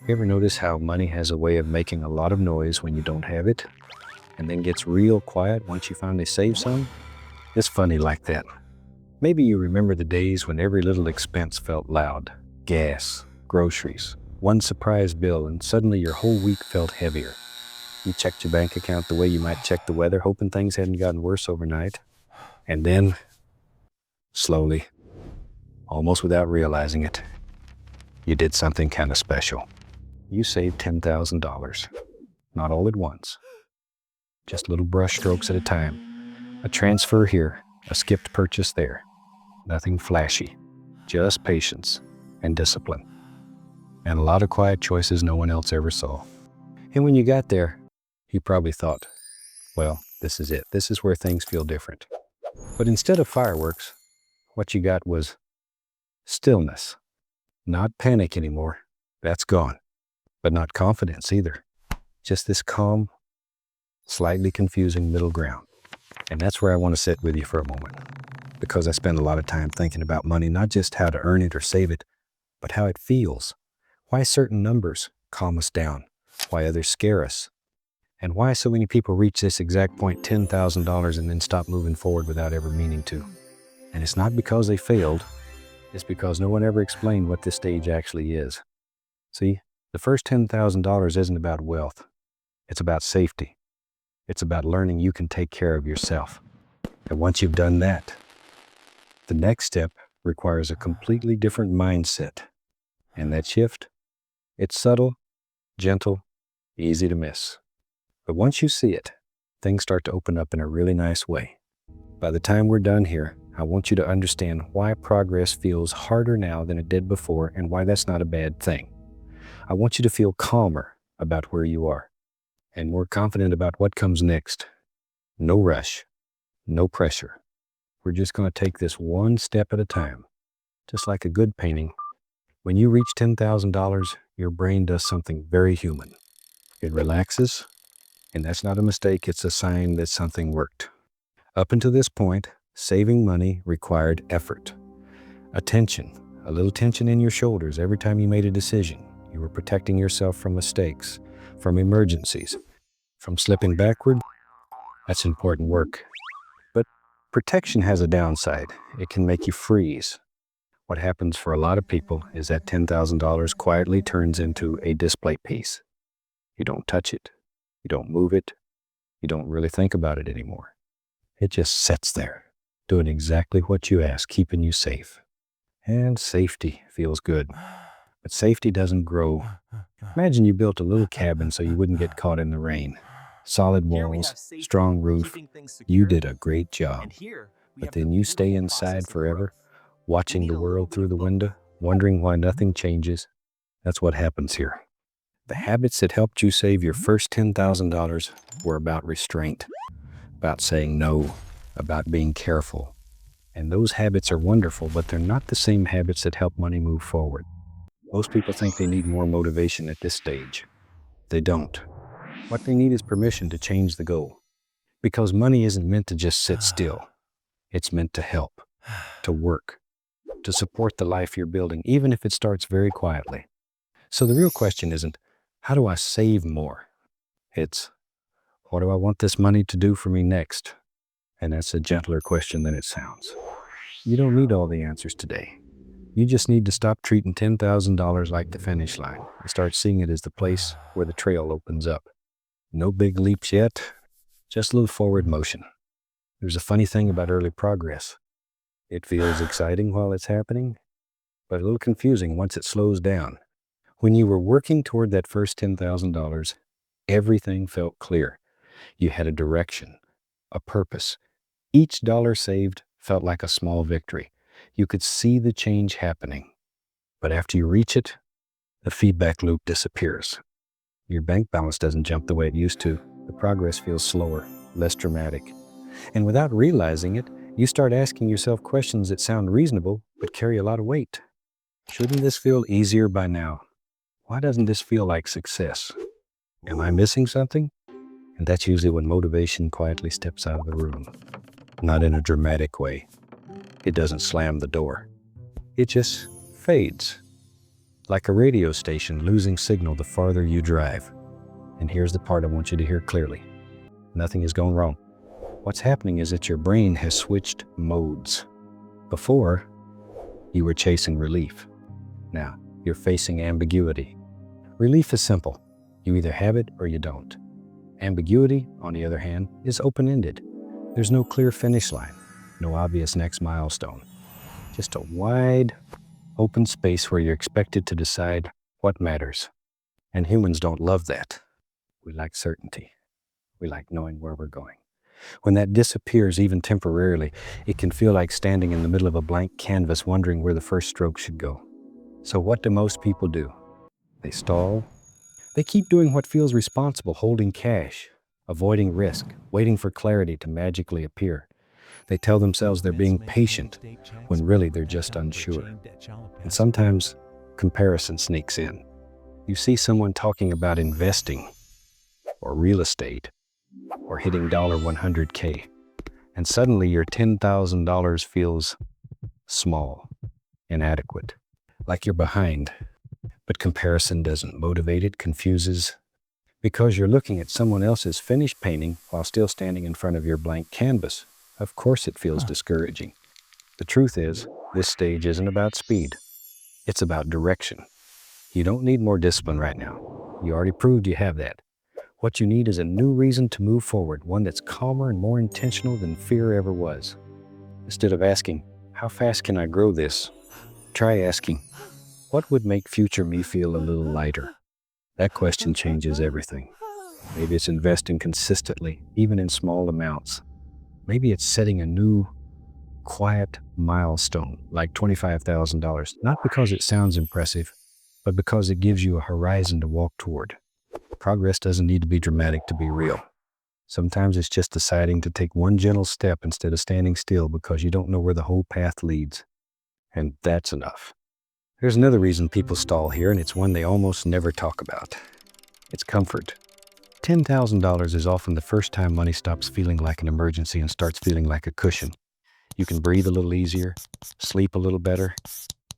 You ever notice how money has a way of making a lot of noise when you don't have it, and then gets real quiet once you finally save some? It's funny like that. Maybe you remember the days when every little expense felt loud. Gas, groceries, one surprise bill, and suddenly your whole week felt heavier. You checked your bank account the way you might check the weather, hoping things hadn't gotten worse overnight. And then, slowly, almost without realizing it, you did something kind of special. You saved $10,000. Not all at once, just little brush strokes at a time. A transfer here, a skipped purchase there. Nothing flashy, just patience and discipline. And a lot of quiet choices no one else ever saw. And when you got there, you probably thought, well, this is it. This is where things feel different. But instead of fireworks, what you got was stillness. Not panic anymore. That's gone. But not confidence either. Just this calm, slightly confusing middle ground. And that's where I want to sit with you for a moment. Because I spend a lot of time thinking about money, not just how to earn it or save it, but how it feels. Why certain numbers calm us down. Why others scare us. And why so many people reach this exact point, $10,000, and then stop moving forward without ever meaning to. And it's not because they failed. It's because no one ever explained what this stage actually is. See, the first $10,000 isn't about wealth. It's about safety. It's about learning you can take care of yourself. And once you've done that, the next step requires a completely different mindset. And that shift, it's subtle, gentle, easy to miss. But once you see it, things start to open up in a really nice way. By the time we're done here, I want you to understand why progress feels harder now than it did before and why that's not a bad thing. I want you to feel calmer about where you are and more confident about what comes next. No rush, no pressure. We're just going to take this one step at a time. Just like a good painting, when you reach $10,000, your brain does something very human. It relaxes, and that's not a mistake, it's a sign that something worked. Up until this point, saving money required effort. Attention, a little tension in your shoulders every time you made a decision. You were protecting yourself from mistakes, from emergencies, from slipping backward. That's important work. But protection has a downside. It can make you freeze. What happens for a lot of people is that $10,000 quietly turns into a display piece. You don't touch it. You don't move it. You don't really think about it anymore. It just sits there, doing exactly what you ask, keeping you safe. And safety feels good. But safety doesn't grow. Imagine you built a little cabin so you wouldn't get caught in the rain. Solid walls, strong roof. You did a great job. But then you stay inside forever, watching the world through the window, wondering why nothing changes. That's what happens here. The habits that helped you save your first $10,000 were about restraint, about saying no, about being careful. And those habits are wonderful, but they're not the same habits that help money move forward. Most people think they need more motivation at this stage. They don't. What they need is permission to change the goal. Because money isn't meant to just sit still. It's meant to help, to work, to support the life you're building, even if it starts very quietly. So the real question isn't, how do I save more? It's, what do I want this money to do for me next? And that's a gentler question than it sounds. You don't need all the answers today. You just need to stop treating $10,000 like the finish line and start seeing it as the place where the trail opens up. No big leaps yet, just a little forward motion. There's a funny thing about early progress. It feels exciting while it's happening, but a little confusing once it slows down. When you were working toward that first $10,000, everything felt clear. You had a direction, a purpose. Each dollar saved felt like a small victory. You could see the change happening. But after you reach it, the feedback loop disappears. Your bank balance doesn't jump the way it used to. The progress feels slower, less dramatic. And without realizing it, you start asking yourself questions that sound reasonable but carry a lot of weight. Shouldn't this feel easier by now? Why doesn't this feel like success? Am I missing something? And that's usually when motivation quietly steps out of the room. Not in a dramatic way. It doesn't slam the door. It just fades. Like a radio station losing signal the farther you drive. And here's the part I want you to hear clearly. Nothing is going wrong. What's happening is that your brain has switched modes. Before, you were chasing relief. Now, you're facing ambiguity. Relief is simple. You either have it or you don't. Ambiguity, on the other hand, is open-ended. There's no clear finish line, no obvious next milestone. Just a wide, open space where you're expected to decide what matters. And humans don't love that. We like certainty. We like knowing where we're going. When that disappears, even temporarily, it can feel like standing in the middle of a blank canvas wondering where the first stroke should go. So what do most people do? They stall. They keep doing what feels responsible, holding cash, avoiding risk, waiting for clarity to magically appear. They tell themselves they're being patient when really they're just unsure. And sometimes comparison sneaks in. You see someone talking about investing or real estate or hitting $100K, and suddenly your $10,000 feels small, inadequate, like you're behind. But comparison doesn't motivate, it confuses, because you're looking at someone else's finished painting while still standing in front of your blank canvas. Of course it feels discouraging. The truth is, this stage isn't about speed. It's about direction. You don't need more discipline right now. You already proved you have that. What you need is a new reason to move forward, one that's calmer and more intentional than fear ever was. Instead of asking, how fast can I grow this? Try asking, what would make future me feel a little lighter? That question changes everything. Maybe it's investing consistently, even in small amounts. Maybe it's setting a new, quiet milestone, like $25,000, not because it sounds impressive, but because it gives you a horizon to walk toward. Progress doesn't need to be dramatic to be real. Sometimes it's just deciding to take one gentle step instead of standing still because you don't know where the whole path leads. And that's enough. There's another reason people stall here, and it's one they almost never talk about. It's comfort. $10,000 is often the first time money stops feeling like an emergency and starts feeling like a cushion. You can breathe a little easier, sleep a little better,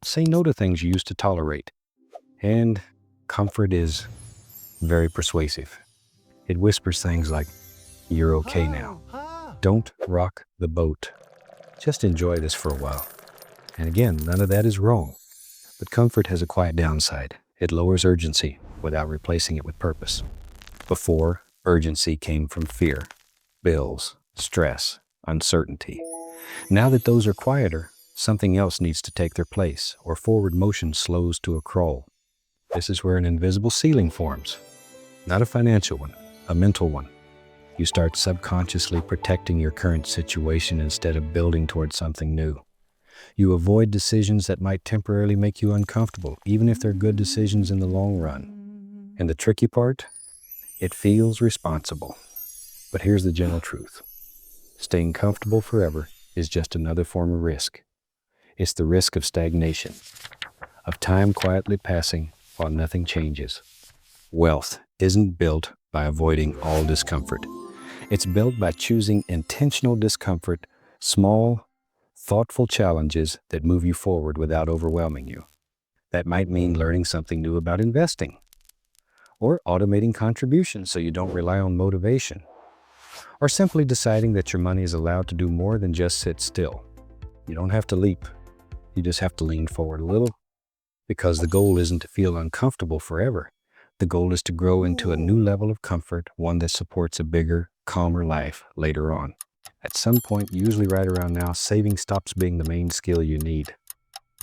say no to things you used to tolerate. And comfort is very persuasive. It whispers things like, you're okay now. Don't rock the boat. Just enjoy this for a while. And again, none of that is wrong. But comfort has a quiet downside. It lowers urgency without replacing it with purpose. Before, urgency came from fear, bills, stress, uncertainty. Now that those are quieter, something else needs to take their place, or forward motion slows to a crawl. This is where an invisible ceiling forms. Not a financial one, a mental one. You start subconsciously protecting your current situation instead of building towards something new. You avoid decisions that might temporarily make you uncomfortable, even if they're good decisions in the long run. And the tricky part? It feels responsible. But here's the gentle truth. Staying comfortable forever is just another form of risk. It's the risk of stagnation, of time quietly passing while nothing changes. Wealth isn't built by avoiding all discomfort. It's built by choosing intentional discomfort, small, thoughtful challenges that move you forward without overwhelming you. That might mean learning something new about investing, or automating contributions so you don't rely on motivation, or simply deciding that your money is allowed to do more than just sit still. You don't have to leap. You just have to lean forward a little, because the goal isn't to feel uncomfortable forever. The goal is to grow into a new level of comfort, one that supports a bigger, calmer life later on. At some point, usually right around now, saving stops being the main skill you need.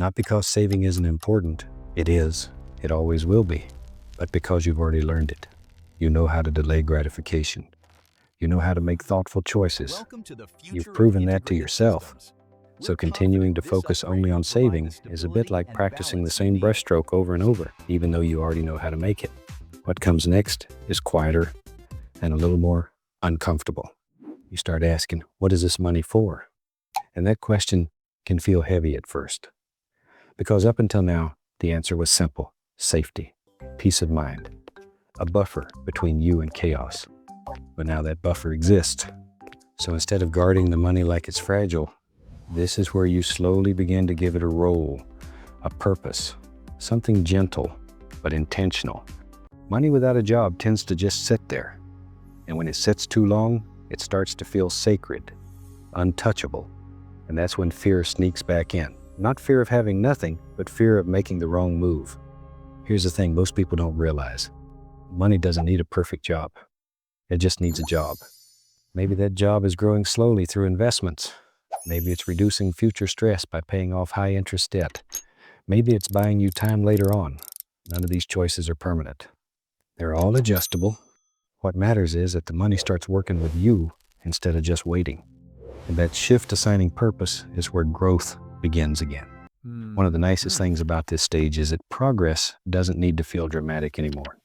Not because saving isn't important. It is. It always will be. But because you've already learned it. You know how to delay gratification. You know how to make thoughtful choices. You've proven that to yourself. So continuing to focus only on saving is a bit like practicing the same brushstroke over and over, even though you already know how to make it. What comes next is quieter and a little more uncomfortable. You start asking, what is this money for? And that question can feel heavy at first. Because up until now, the answer was simple: safety, peace of mind, a buffer between you and chaos. But now that buffer exists. So instead of guarding the money like it's fragile, this is where you slowly begin to give it a role, a purpose. something gentle but intentional. Money without a job tends to just sit there. And when it sits too long, it starts to feel sacred, untouchable. And that's when fear sneaks back in. Not fear of having nothing, but fear of making the wrong move. Here's the thing most people don't realize. Money doesn't need a perfect job. It just needs a job. Maybe that job is growing slowly through investments. Maybe it's reducing future stress by paying off high-interest debt. Maybe it's buying you time later on. None of these choices are permanent. They're all adjustable. What matters is that the money starts working with you instead of just waiting. And that shift to assigning purpose is where growth begins again. One of the nicest things about this stage is that progress doesn't need to feel dramatic anymore.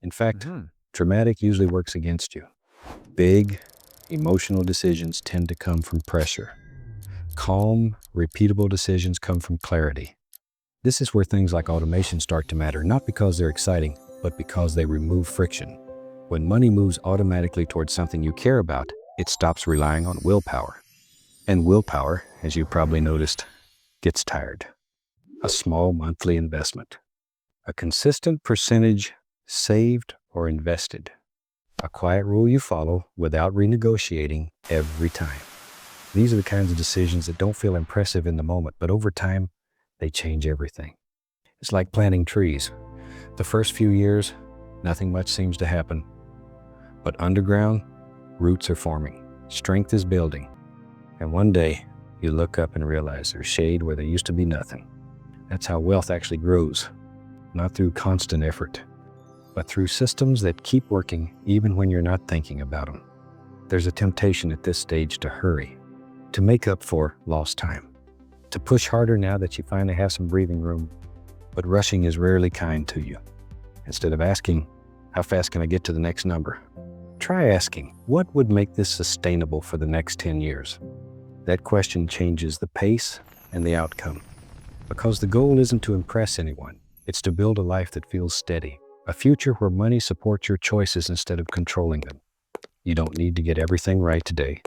In fact, dramatic usually works against you. Big, emotional decisions tend to come from pressure. Calm, repeatable decisions come from clarity. This is where things like automation start to matter, not because they're exciting, but because they remove friction. When money moves automatically towards something you care about, it stops relying on willpower. And willpower, as you probably noticed, gets tired. A small monthly investment. A consistent percentage saved or invested. A quiet rule you follow without renegotiating every time. These are the kinds of decisions that don't feel impressive in the moment, but over time, they change everything. It's like planting trees. The first few years, nothing much seems to happen. But underground, roots are forming. Strength is building. And one day, you look up and realize there's shade where there used to be nothing. That's how wealth actually grows. Not through constant effort, but through systems that keep working even when you're not thinking about them. There's a temptation at this stage to hurry, to make up for lost time, to push harder now that you finally have some breathing room. But rushing is rarely kind to you. Instead of asking, how fast can I get to the next number? Try asking, what would make this sustainable for the next 10 years? That question changes the pace and the outcome. Because the goal isn't to impress anyone. It's to build a life that feels steady. A future where money supports your choices instead of controlling them. You don't need to get everything right today.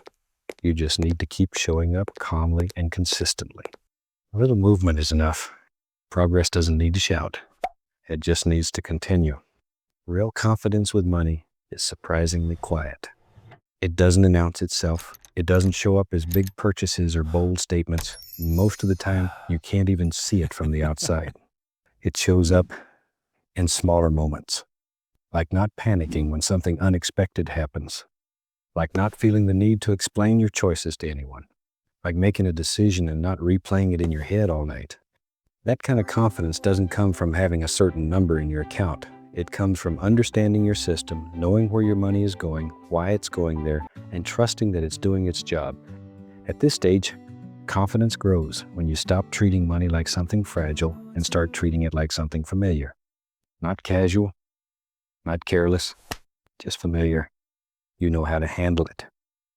You just need to keep showing up calmly and consistently. A little movement is enough. Progress doesn't need to shout. It just needs to continue. Real confidence with money is surprisingly quiet. It doesn't announce itself. It doesn't show up as big purchases or bold statements. Most of the time, you can't even see it from the outside. It shows up in smaller moments, like not panicking when something unexpected happens, like not feeling the need to explain your choices to anyone, like making a decision and not replaying it in your head all night. That kind of confidence doesn't come from having a certain number in your account. It comes from understanding your system, knowing where your money is going, why it's going there, and trusting that it's doing its job. At this stage, confidence grows when you stop treating money like something fragile and start treating it like something familiar. Not casual, not careless, just familiar. You know how to handle it.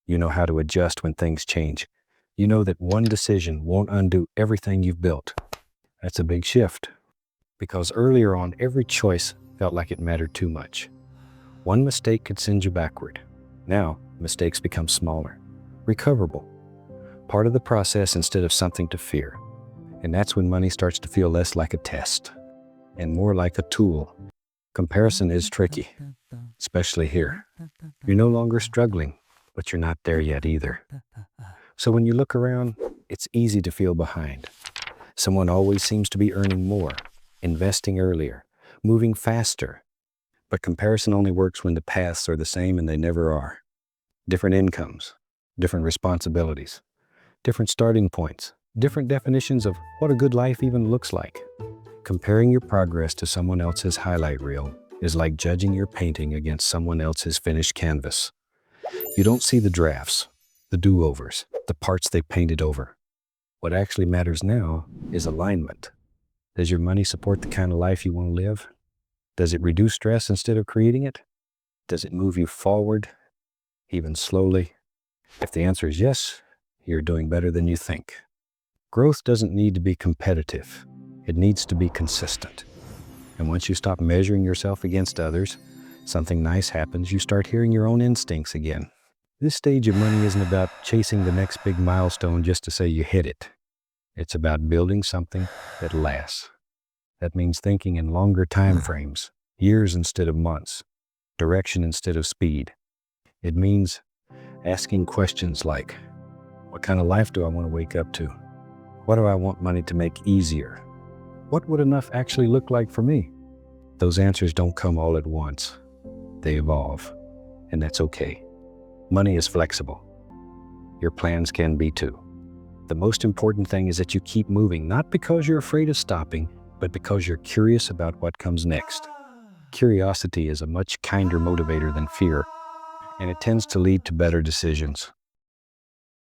You know how to adjust when things change. You know that one decision won't undo everything you've built. That's a big shift, because earlier on, every choice felt like it mattered too much. One mistake could send you backward. Now, mistakes become smaller, recoverable, part of the process instead of something to fear. And that's when money starts to feel less like a test and more like a tool. Comparison is tricky, especially here. You're no longer struggling, but you're not there yet either. So when you look around, it's easy to feel behind. Someone always seems to be earning more, investing earlier, moving faster. But comparison only works when the paths are the same, and they never are. Different incomes, different responsibilities, different starting points, different definitions of what a good life even looks like. Comparing your progress to someone else's highlight reel is like judging your painting against someone else's finished canvas. You don't see the drafts, the do-overs, the parts they painted over. What actually matters now is alignment. Does your money support the kind of life you want to live? Does it reduce stress instead of creating it? Does it move you forward, even slowly? If the answer is yes, you're doing better than you think. Growth doesn't need to be competitive. It needs to be consistent. And once you stop measuring yourself against others, something nice happens. You start hearing your own instincts again. This stage of money isn't about chasing the next big milestone just to say you hit it. It's about building something that lasts. That means thinking in longer time frames, years instead of months, direction instead of speed. It means asking questions like, what kind of life do I want to wake up to? What do I want money to make easier? What would enough actually look like for me? Those answers don't come all at once. They evolve, and that's okay. Money is flexible. Your plans can be too. The most important thing is that you keep moving, not because you're afraid of stopping, but because you're curious about what comes next. Curiosity is a much kinder motivator than fear, and it tends to lead to better decisions.